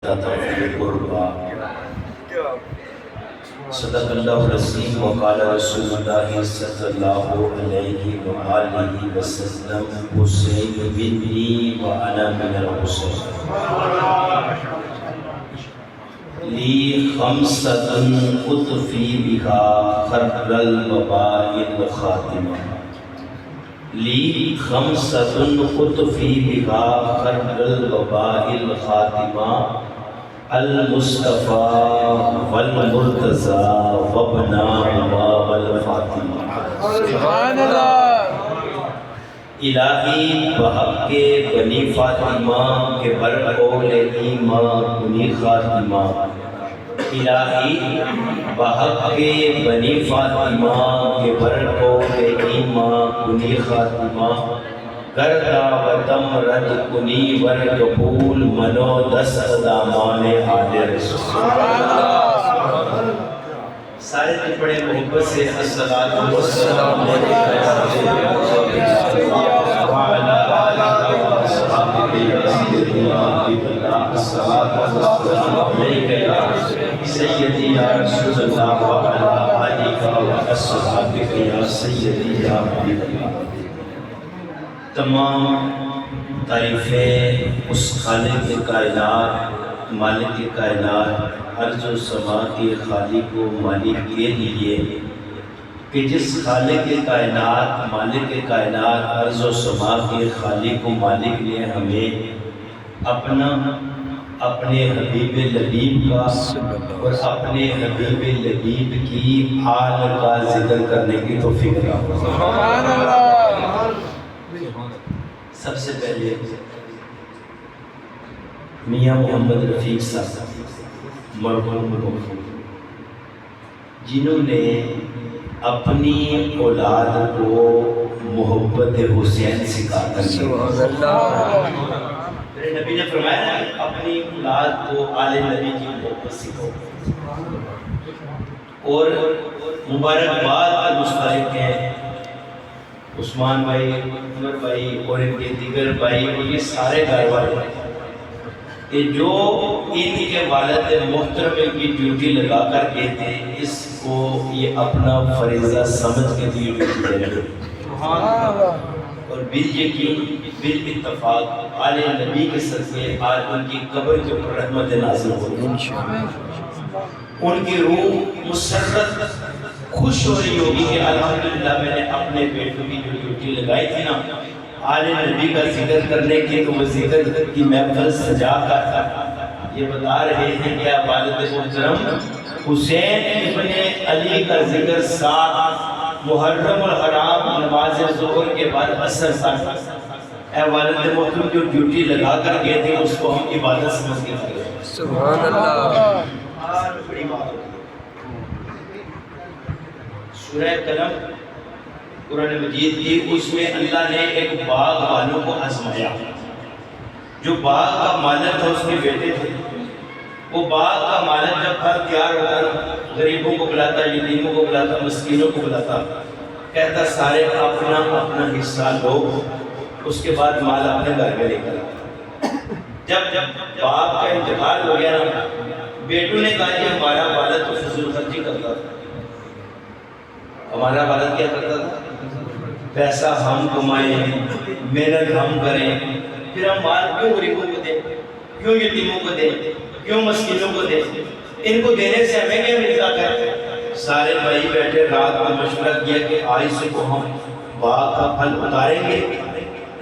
صدق اللہ العظیم وقال رسول اللہ صلی اللہ علیہ وآلہ وسلم حسین منی وانا من الحسین لی خمسۃ اطفی بہا خرق الوباء الخاتمہ لی خمسۃ اطفی بہا خرق الوباء الخاتمہ المصطفیٰ والمرتضیٰ وابن عمام والفاطمہ۔ سبحان اللہ۔ الہی بحق بنی فاطمہ کے برقول ایمان بنی خاتمہ، الہی بحق بنی فاطمہ کے برقول ایمان بنی خاتمہ، گردہ و دم رد کنی ور قبول منو دست دامان آل رسول۔ سارے نے پڑھے محبت سے الصلاۃ والسلام سیدی یا رسول اللہ وعلا آلہ واصحابہ یا سیدی یا حبیب اللہ۔ تمام تعریفیں اس خالق کائنات، مالک کائنات، ارض و سما کے خالق و مالک کے لیے کہ جس خالق کائنات، مالک کائنات، ارض و سما کے خالق و مالک نے ہمیں اپنے حبیب لبیب کا اور اپنے حبیب لبیب کی حال کا ذکر کرنے کی توفیق عطا فرمائی۔ سبحان اللہ۔ سب سے پہلے میاں محمد رفیق صاحب مرحوم، جنہوں نے اپنی اولاد کو محبت حسین سکھا کر نبی نے فرمایا کہ اپنی اولاد کو آل نبی کی محبت سکھاؤ، اور مبارکباد کا مستحق ہیں عثمان بھائی، عمر بھائی اور ان کے دیگر بھائی اور یہ سارے گھر والے کہ جو ان کے والد محترم کی ڈیوٹی لگا کر گئے تھے، اس کو یہ اپنا فریضہ سمجھ کے ڈیوٹی دے رہے ہیں، اور بالیقین بالاتفاق آل نبی کے صدقے آج ان کی قبر کے اوپر رحمت نازل ہو، ان کی روح مسرت خوش ہو رہی ہوگی کہ الحمدللہ میں نے اپنے بیٹوں کی جو ڈیوٹی لگائی تھی نا آل نبی کا ذکر کرنے کی، تو وہ ذکر کی محفل سجا کر یہ بتا رہے ہیں کہ والد محترم حسین ابن علی کا ذکر ساتھ محرم الحرام نماز ظہر کے بعد عصر تک، اے والد محترم جو ڈیوٹی لگا کر گئے تھے اس کو ہم عبادت سمجھ کے کریں۔ سبحان اللہ۔ بڑی بات ہوتی ہے۔ سورہ قلم قرآن مجید کی، اس میں اللہ نے ایک باغ والوں کو آزمایا، جو باغ کا مالک تھا اس کے بیٹے تھے، وہ باغ کا مالک جب پھل تیار ہوتا غریبوں کو بلاتا، یتیموں کو بلاتا، مسکینوں کو بلاتا، کہتا سارے اپنا اپنا حصہ لو، اس کے بعد مال اپنے گھر میں لے کر آتا۔ جب باغ کا انتقال ہو گیا نا، بیٹوں نے کہا کہ ہمارا والد تو فضول خرچی کرتا تھا، ہمارا والد کیا کرتا تھا، پیسہ ہم کمائیں، محنت ہم کریں، پھر ہم مال کیوں غریبوں کو دیں، کیوں یتیموں کو دیں، کیوں مسکینوں کو دیں، ان کو دینے سے ہمیں کیا ملتا ہے؟ سارے بھائی بیٹھے رات کو مشورہ کیا کہ آج سے کو ہم باغ کا پھل اتاریں گے،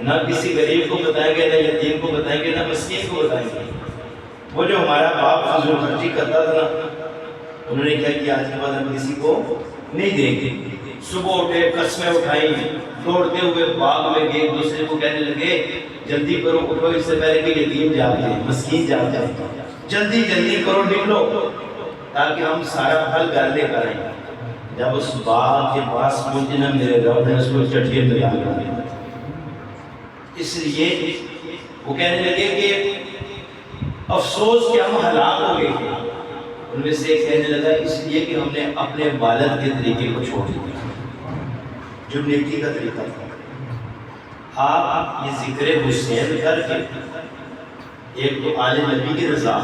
نہ کسی غریب کو بتائیں گے، نہ یتیم کو بتائیں گے، نہ مسکین کو بتائیں گے۔ وہ جو ہمارا باپ فضول خرچی کرتا تھا نا، انہوں نے کہا کہ آج کے بعد ہم کسی کو نہیں دیں گے۔ صبح اٹھے، قسمیں اٹھائیں، دوڑتے ہوئے باغ میں گئے، ایک دوسرے کو کہنے لگے جلدی کرو، اٹھو اس سے پہلے کہ یتیم جاگ جائے، مسکین جاگ جائے، جلدی جلدی کرو، نکلو تاکہ ہم سارا پھل گھر لے کر آئیں۔ جب اس باغ کے پاس پہنچے نا، میرے رب نے اس کو چٹھیے میں ڈال دیا۔ اس لیے وہ کہنے لگے کہ افسوس کہ ہم ہلاک ہو گئے تھے۔ ان میں سے ایک کہنے لگا اس لیے کہ ہم نے اپنے والد کے طریقے کو چھوڑ دیا جو نیکی کا طریقہ تھا۔ آپ یہ ذکر حسین کر کے ایک تو آل نبی کی رضا،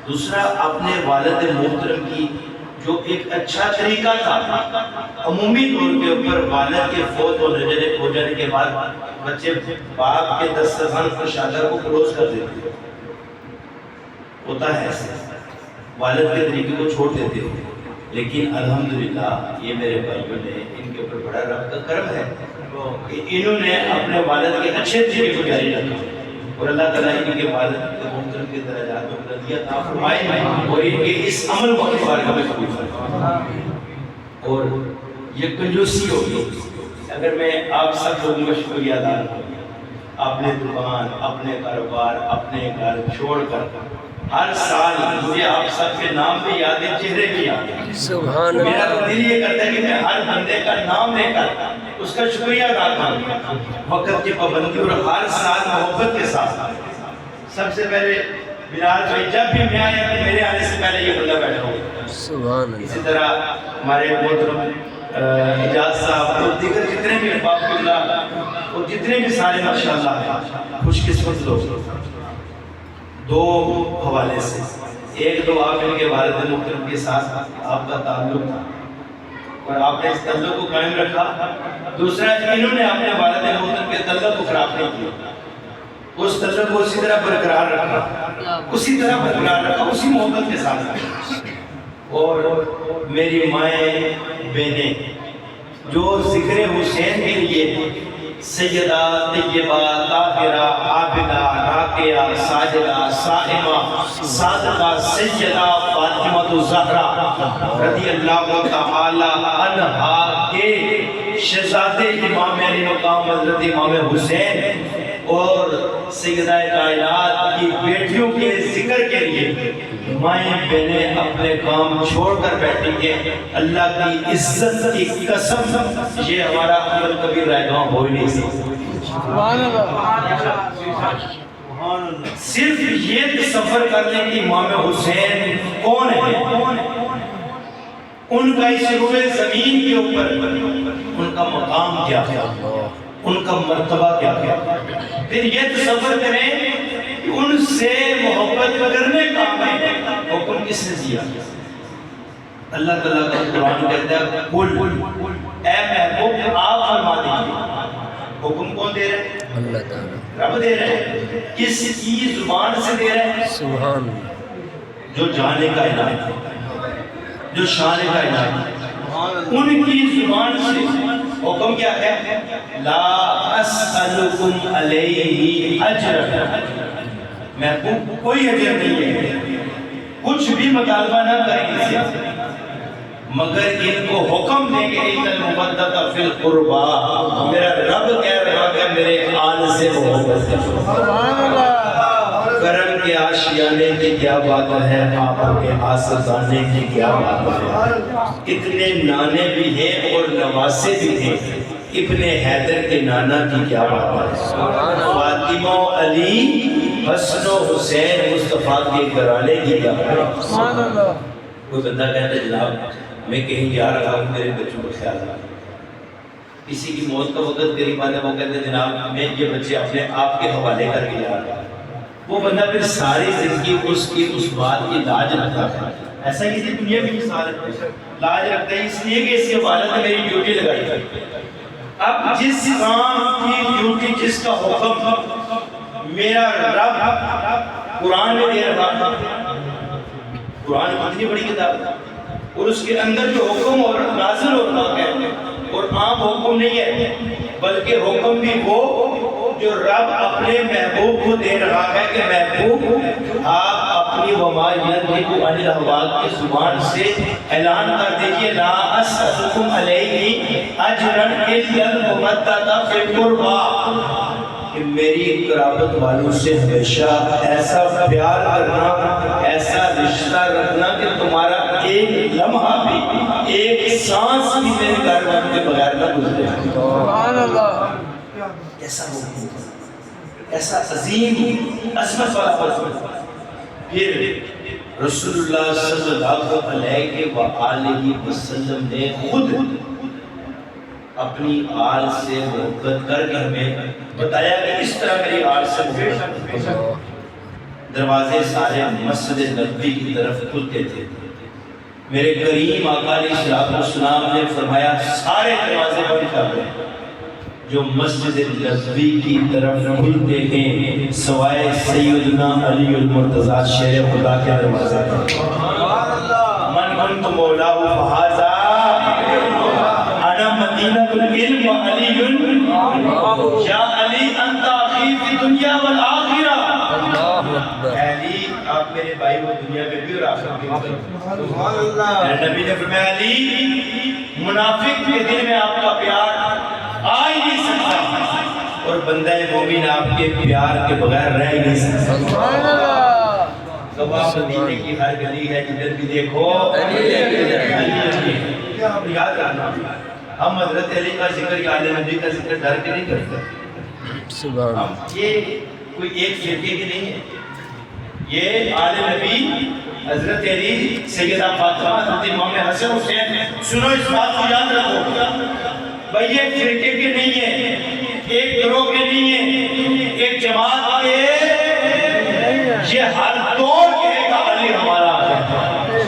دوسرا اپنے والد محترم کی جو ایک اچھا طریقہ تھا، عمومی طور کے اوپر والد کے فوت ہو جانے کے بعد بچے باپ کے دسترخوان پر شادر کو کلوز کر دیتے ہوتا ہے ایسے، والد کے طریقے کو چھوڑ دیتے ہو، لیکن الحمدللہ یہ میرے بھائیوں نے ان کے اوپر بڑا رب کا کرم ہے کہ انہوں نے اپنے والد کے اچھے طریقے کو جاری رکھا، اور اللہ تعالیٰ ان کے والد کے محترم کے درجات میں بلندیاں عطا فرمائے اور ان کے اس عمل کو اپنی بارگاہ میں قبول فرمائے۔ اور یہ کنجوسی ہوگی اگر میں آپ سب لوگوں کا شکریہ ادا کروں، اپنے دکان، اپنے کاروبار، اپنے گھر چھوڑ کر ہر سال مجھے آپ سب کے نام بھی یاد ہے، چہرے بھی یاد ہیں، سبحان میرا اللہ۔ دل یہ کرتا ہے کہ میں ہر بندے کا نام لے کر اس کا شکریہ ادا کروں، وقت کی پابندی اور ہر سال محبت کے ساتھ۔ سب سے پہلے بلال بھائی جب بھی میں آیا تو میرے آنے سے پہلے یہ بندہ بیٹھا ہوا، سبحان اسی اللہ۔ طرح ہمارے محترم اجاز صاحب اور دیگر جتنے بھی احباب اللہ اور جتنے بھی سارے ماشاءاللہ خوش قسمت لوگ، دو حوالے سے، ایک تو آپ ان کے والد محترم کے ساتھ آپ کا تعلق تھا اور آپ نے اس تعلق کو قائم رکھا، دوسرا انہوں نے اپنے والد محترم کے تعلق کو خراب نہیں کیا، اس تعلق کو اسی طرح برقرار رکھا، اسی طرح برقرار رکھا، اسی محبت کے ساتھ رکھا۔ اور میری مائیں بہنیں جو ذکر حسین کے لیے سیدہ طیبہ طاہرہ عابدہ راکعہ ساجدہ صائمہ صادقہ سیدہ فاطمہ الزہرا رضی اللہ تعالی عنہا کے شہزادے امام علی مقام حضرت امام حسین اور سیدہ کائنات کی بیٹیوں کے ذکر کے لیے مائیں بہنیں اپنے کام چھوڑ کر بیٹھیں گے، اللہ کی عزت کی قسم یہ ہمارا عمل کبھی رائے گاؤں ہو ہی نہیں سکتا۔ سبحان اللہ۔ صرف یہ تصور کر لیں کہ امام حسین کون ہے، ان کا اس روئے زمین کے اوپر ان کا مقام کیا ہے، ان کا مرتبہ کیا ہے، پھر یہ تصور کریں کہ ان سے محبت کرنے کا حکم کس نے دیا؟ اللہ تعالیٰ کا قرآن کہتا ہے قل اے محبوب آپ فرما دیجئے، حکم کون دے رہے ہیں؟ اللہ تعالیٰ رب دے رہے ہیں، کس کی زبان سے دے رہے ہیں؟ سبحان اللہ۔ جو جانے کا عنایت ہے، جو شان کا عنایت ہے، ان کی زبان سے حکم کیا ہے؟ لا اسألکم علیہ اجرا، محبوب کوئی اجر نہیں ہے، کچھ بھی مطالبہ نہ کریں اسے، مگر ان کو حکم دیں کہ ان المودۃ فی القربى، میرا رب کہہ رہا ہے میرے آل سے محبت کرو۔ سبحان اللہ۔ کرم کے آشیانے کی کیا بات ہے، آقا کے آستانے کی کیا بات ہے، اتنے نانے بھی ہیں اور نواسے بھی ہیں، ابن حیدر کے نانا کی کیا بات ہے، فاطمہ علی حسن و حسین مصطفیٰ کے گھرانے کی کیا بات ہے۔ سبحان اللہ۔ کوئی بندہ کہتا ہے جناب میں کہیں جا رہا ہوں میرے بچوں کا خیال رکھنا، کسی کی موت کا وقت قریب آتا ہے وہ کہتے ہیں جناب میں یہ بچے اپنے آپ کے حوالے کر کے جا رہا ہوں، وہ بندہ پھر ساری زندگی اس بات کی لاج رکھتا ہے، ایسا کسی دنیا میں مثال لاج رکھتا ہے اس لیے کہ اس کے والد نے میری ڈیوٹی لگائی ہے، اب جس کام کی ڈیوٹی جس کا حکم میرا رب قرآن میں دے رہا ہے، قرآن کتنی بڑی کتاب ہے اور اس کے اندر جو حکم اور نازل ہو رہا ہے اور عام حکم نہیں ہے بلکہ حکم بھی وہ جو رب اپنے محبوب کو دے رہا ہے کہ محبوب آپ اپنی وما ینطق عن الہوی کی زبان سے اعلان کر دیجئے لا اسألکم علیہ اجرا الا المودۃ فی القربى، کہ میری قرابت والوں سے ہمیشہ ایسا پیار کرنا، ایسا رشتہ رکھنا کہ تمہارا ایک لمحہ بھی ایک سانس بھی میرے گھر والوں کے بغیر نہ گزرے۔ سبحان اللہ۔ ایسا حکم، ایسا عظیم عظمت والا حکم۔ پھر رسول اللہ صلی اللہ علیہ وآلہ وسلم نے خود اپنی آل سے محبت کر کے ہمیں بتایا کہ اس طرح میری آل سے محبت۔ دروازے سارے مسجد نبوی کی طرف کھلتے تھے۔ میرے کریم آقا علیہ الصلوۃ والسلام نے فرمایا سارے دروازے بند کر دیں جو مسجد نبوی کی طرف کھلتے ہیں سوائے سیدنا علی المرتضیٰ شیر خدا کے دروازے من کنت مولا فہذا انا مدینہ العلم علی یا علی انت اخی فی دنیا والآخرہ۔ علی آپ میرے بھائی وہ دنیا میں بھی اور آخرت میں بھی۔ میرے نبی نے فرمایا علی منافق کے دل میں آپ کا پیار آ ہی نہیں سکتا اور بندہ مومن آپ کے پیار کے بغیر رہ ہی نہیں سکتا۔ گواہ مدینے کی ہر گلی ہے جدھر بھی دیکھو علی علی۔ آپ یاد رکھنا ہم حضرت علی کا ذکر یا آل نبی کا ذکر ڈر کے نہیں کرتے۔ ہم یہ کوئی ایک فرقے کی نہیں ہے، یہ آل نبی حضرت علی سیدہ فاطمہ حضرت امام حسن حسین۔ سنو اس بات کو یاد رکھو بھائی، یہ فرقے کے نہیں ہے، ایک گروہ کے نہیں ہے، ایک جماعت کے، یہ ہر دور کہے گا علی ہمارا ہے،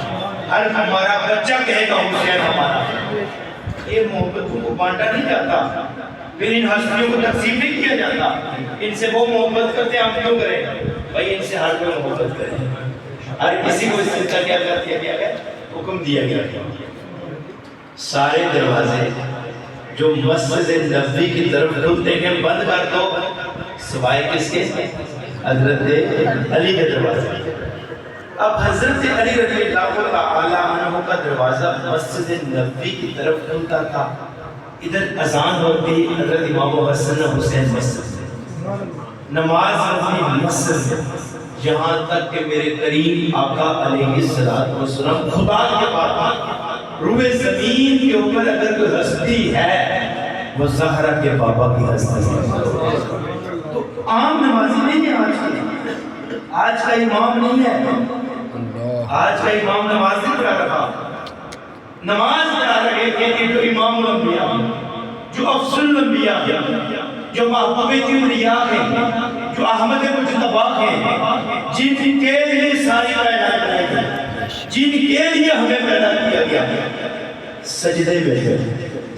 ہر ہمارا بچہ کہے گا حسین ہمارا ہے۔ یہ محبتوں کو بانٹا نہیں جاتا، پھر ان ہستیوں کو تقسیم نہیں کیا جاتا۔ ان سے وہ محبت کرتے ہم کیوں کریں بھائی؟ ان سے ہر کوئی محبت کرے، ہر کسی کو اس چیز کا کیا کر دیا گیا ہے، حکم دیا گیا ہے۔ سارے دروازے جو مسجد نبوی کی طرف کھلتے ہیں بند کر دو سوائے کس کے؟ حضرت علی کے دروازے۔ اب حضرت علی رضی اللہ تعالی عنہ کا دروازہ مسجد نبوی کی طرف کھلتا تھا، ادھر اذان ہوتی حضرت امام حسن حسین مسجد میں، نماز ہوتی مسجد میں، یہاں تک کہ میرے کریم آقا علیہ السلام خدا کے پاس روئے زمین کے اوپر اگر کوئی ہستی ہے وہ زہرا کے بابا کی ہستی ہے۔ تو عام نمازی نہیں ہے آج کا امام نہیں ہے، آج کا امام نماز نہیں پڑھا رہا، نماز پڑھا رہے تھے جو امام الانبیاء، جو افضل الانبیاء، جو محبوب کبریا ہیں، جو احمد مجتبی ہیں، جن کے لیے ساری کائنات بنائی گئی، جن کے لیے ہمیں پیدا کیا گیا۔ سجدے میں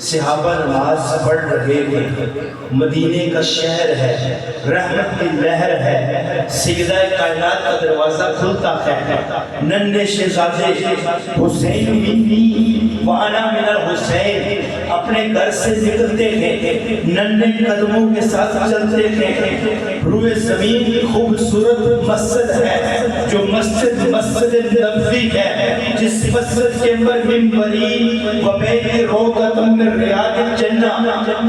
صحابہ نماز پڑھ رہے تھے، مدینے کا شہر ہے، رحمت کی لہر ہے، سجدہ کائنات کا دروازہ کھلتا ہے، ننھے شہزادے حسین منی وانا من الحسین اپنے گھر سے نکلتے ہیں، ننھے قدموں کے ساتھ چلتے ہیں، روئے زمین کی خوبصورت مسجد ہے جو مسجد نبوی ہے، جس مسجد کے اندر منبری و بیت روضۃ من ریاض الجنہ،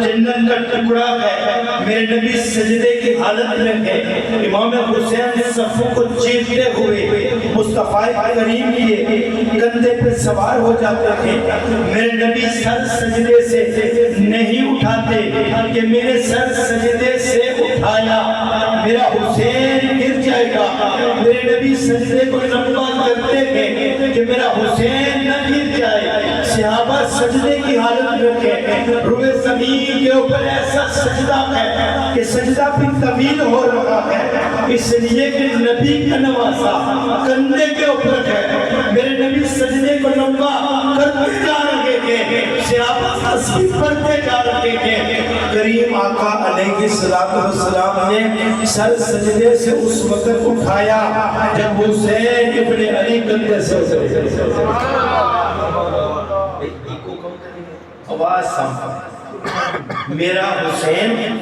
جنت کا ٹکڑا ہے، میرے نبی سجدے کی حالت میں ہے، امام حسین صفوں کو چیرتے ہوئے مصطفیٰ کریم کے کندھے پہ سوار ہو جاتے تھے، میرے نبی سر سجدے سے نہیں اٹھاتے کہ میرے سر سجدے سے اٹھایا میرا حسین گر جائے گا، میرے نبی سجدے کو لمبا کرتے ہیں کہ میرا حسین نہ گر جائے۔ صحابہ سجدے کی حالت میں تھے، روئے زمین کے اوپر ایسا سجدہ ہے کہ سجدہ بھی طویل ہو رہا ہے، اس لیے کہ نبی کا نواسا کندھے کے اوپر ہے، میرے نبی سجدے کو لمبا کرتے جا رہے تھے، صحابہ تسبیح پڑھتے جا رہے تھے، کریم آقا علیہ السلام نے سر سجدے سے اس وقت اٹھایا جب حسین ابن علی کندھے سے اترے۔ آواز سامنے، میرا حسین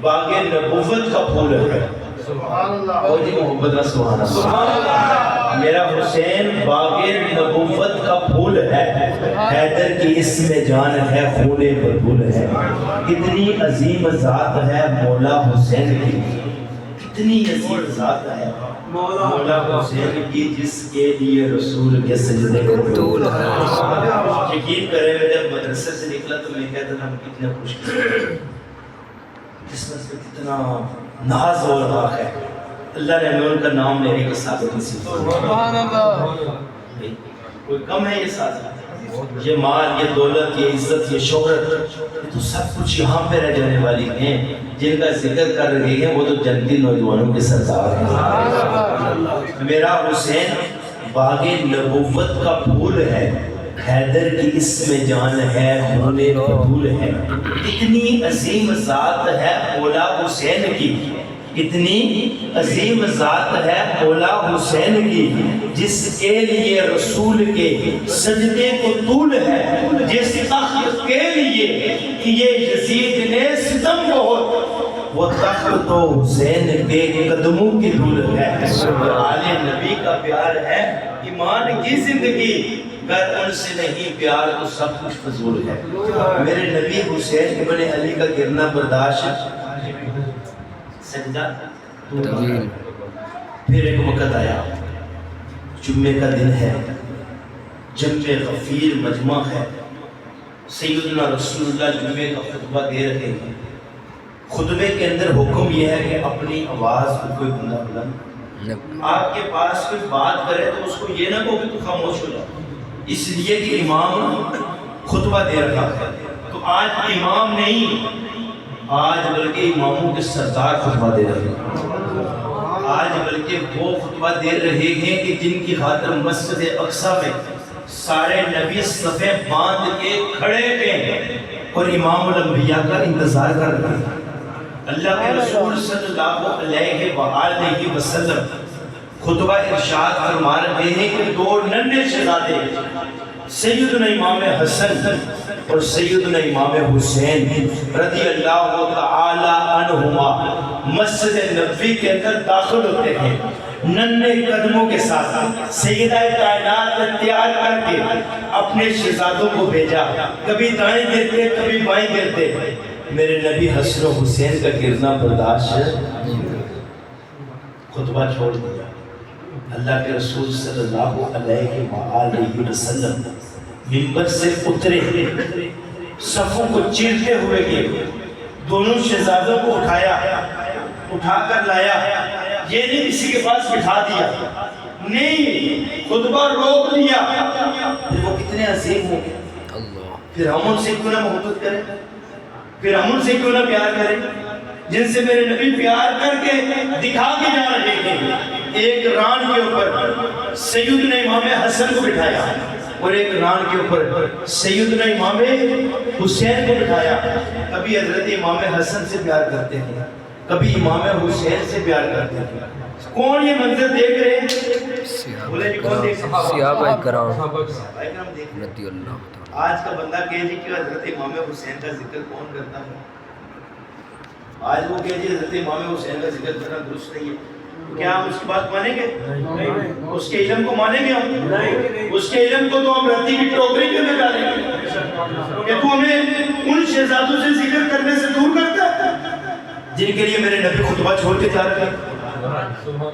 باغ نبوت کا پھول ہے، اور جی محبت کا سبحان اللہ، میرا حسین باغ نبوت کا پھول ہے، حیدر کی اس میں جان ہے، خون بلبل ہے، کتنی عظیم ذات ہے مولا حسین کی، کتنی عظیم ذات ہے مولا حسین کی، جس کے لیے رسول کے سجدے کو طول ہے۔ یقین کریں میں جب مدرسے سے نکلا تو میں کہتا تھا کتنا خوش جس میں کتنا ناز ہو رہا ہے، اللہ نے ہمیں ان کا نام لینے کا ثابت نصیب فرمایا۔ کوئی کم ہے یہ ساتھ، یہ مال، یہ دولت، یہ عزت، یہ شہرت، یہ تو سب کچھ یہاں پہ رہ جانے والی ہیں، جن کا ذکر کر رہے ہیں وہ تو جنتی نوجوانوں کے سردار ہیں۔ میرا حسین باغ نبوت کا پھول ہے، حیدر کی اس میں جان ہے، خون بطول ہے۔ اتنی عظیم ذات ہے مولا حسین کی، اتنی عظیم ذات ہے مولا حسین کی، جس کے لیے رسول کے سجدے کو طول ہے، جس تخت کے لیے کیے یزید نے ستم بہت، وہ تخت تو حسین کے قدموں کی دھول ہے۔ آل نبی کا پیار ہے ایمان کی زندگی، اگر ان سے نہیں پیار تو سب کچھ فضول ہے۔ میرے نبی حسین ابن علی کا گرنا برداشت، سجدہ طویل۔ پھر ایک وقت آیا، جمعے کا دن ہے، جمع غفیر مجمع ہے، سیدنا رسول اللہ جمعے کا خطبہ دے رہے ہیں۔ خطبے کے اندر حکم یہ ہے کہ اپنی آواز کو کوئی بندہ بلند، آپ کے پاس کوئی بات کرے تو اس کو یہ نہ کہو کہ تو خاموش ہو جاؤ، اس لیے کہ امام خطبہ دے رہا ہے۔ تو آج امام نہیں، آج بلکہ اماموں کے سردار خطبہ دے رہے ہیں، آج بلکہ وہ خطبہ دے رہے ہیں کہ جن کی خاطر مسجد اقصی میں سارے نبی صفیں باندھ کے کھڑے ہیں اور امام الانبیاء کا انتظار کر رہے ہیں۔ اللہ کے رسول صلی اللہ علیہ وآلہ وسلم خطبہ ارشاد فرما رہے ہیں کہ دو ننھے شہزادے سیدنا امام حسن اور سیدنا امام حسین رضی اللہ تعالی عنہما مسجد نبوی کے اندر داخل ہوتے ہیں، ننھے قدموں کے ساتھ سیدہ کائنات تیار کر کے اپنے شہزادوں کو بھیجا، کبھی دائیں گرتے کبھی بائیں گرتے۔ میرے نبی حسن و حسین کا گرنا برداشت، خطبہ چھوڑ دیا۔ اللہ کے رسول صلی اللہ علیہ وآلہ وسلم منبر سے اترے، صفوں کو چیرتے ہوئے گئے، دونوں شہزادوں کو اٹھا کر لایا، یہ نہیں کسی کے پاس بٹھا دیا، نہیں، خطبہ روک دیا۔ پھر وہ کتنے عظیم ہوں گے، پھر ہم ان سے کیوں نہ محبت کریں، پھر ہم ان سے کیوں نہ پیار کریں، جن سے میرے نبی پیار کر کے دکھا کے جا رہے ہیں۔ ایک ران کے اوپر سیدنا امام حسن کو بٹھایا اور ایک ران کے اوپر سیدنا امام حسین کو بٹھایا۔ کبھی حضرت امام حسن سے پیار کرتے ہیں، کبھی امام حسین سے پیار کرتے ہیں۔ کون یہ منظر دیکھ رہے ہیں؟ بولے جی کون دیکھ رہے ہیں؟ صحابہ کرام دیکھ رہے رضی اللہ تعالی۔ آج کا بندہ کہے جی کہ حضرت امام حسین کا ذکر کون کرتا ہے؟ آج وہ کہے جی حضرت امام حسین کا ذکر کرنا درست نہیں ہے، کیا ہم اس کی بات مانیں گے؟ اس کے علم کو مانیں گے ہم؟ اس کے علم کو تو ہم رتی کی ٹوکری کے میں ڈالیں گے کہ تو ہمیں ان شہزادوں سے ذکر کرنے سے دور کرتا ہے جن کے لیے میرے نبی خطبہ چھوڑ کے جا رہے ہیں۔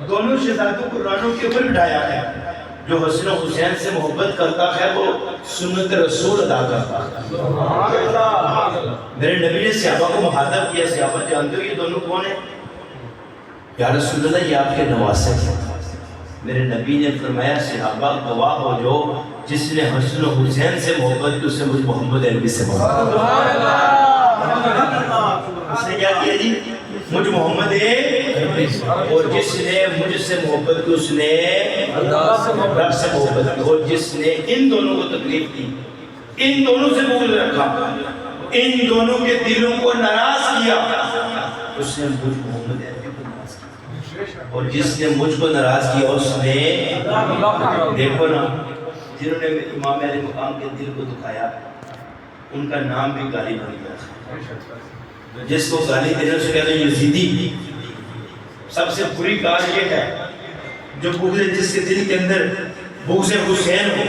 دونوں شہزادوں کو رانوں کے اوپر بٹھایا ہے۔ جو حسن و حسین سے محبت کرتا ہے وہ سنت رسول ادا کرتا ہے۔ میرے نبی نے صحابہ کو مخاطب کیا، صحابہ جانتے ہو یہ دونوں کون ہیں؟ یا رسول اللہ یہ آپ کے نواسے ہیں۔ میرے نبی نے فرمایا صحابہ گواہ ہو جو جس نے حسن و حسین سے محبت کی، اس نے مجھ محمد عربی سے محبت کی۔ اس نے کیا کیا جی؟ مجھ محمد اور جس نے مجھ سے محبت کی اس نے رب سے محبت کی، اور جس نے ان دونوں کو تکلیف دی، ان دونوں سے بغض رکھا، ان دونوں کے دلوں کو ناراض کیا، اس نے مجھ محمد عربی کو ناراض کیا، اور جس نے مجھ کو ناراض کیا اس نے، دیکھو نا، جنہوں نے امام علیہ مقام کے دل کو دکھایا ان کا نام بھی گالی بن گیا۔ جس کو گالی دینے سے کہتے ہیں یزیدی، سب سے بری گال یہ ہے جو بغض، جس کے دل کے اندر بغض حسین ہو،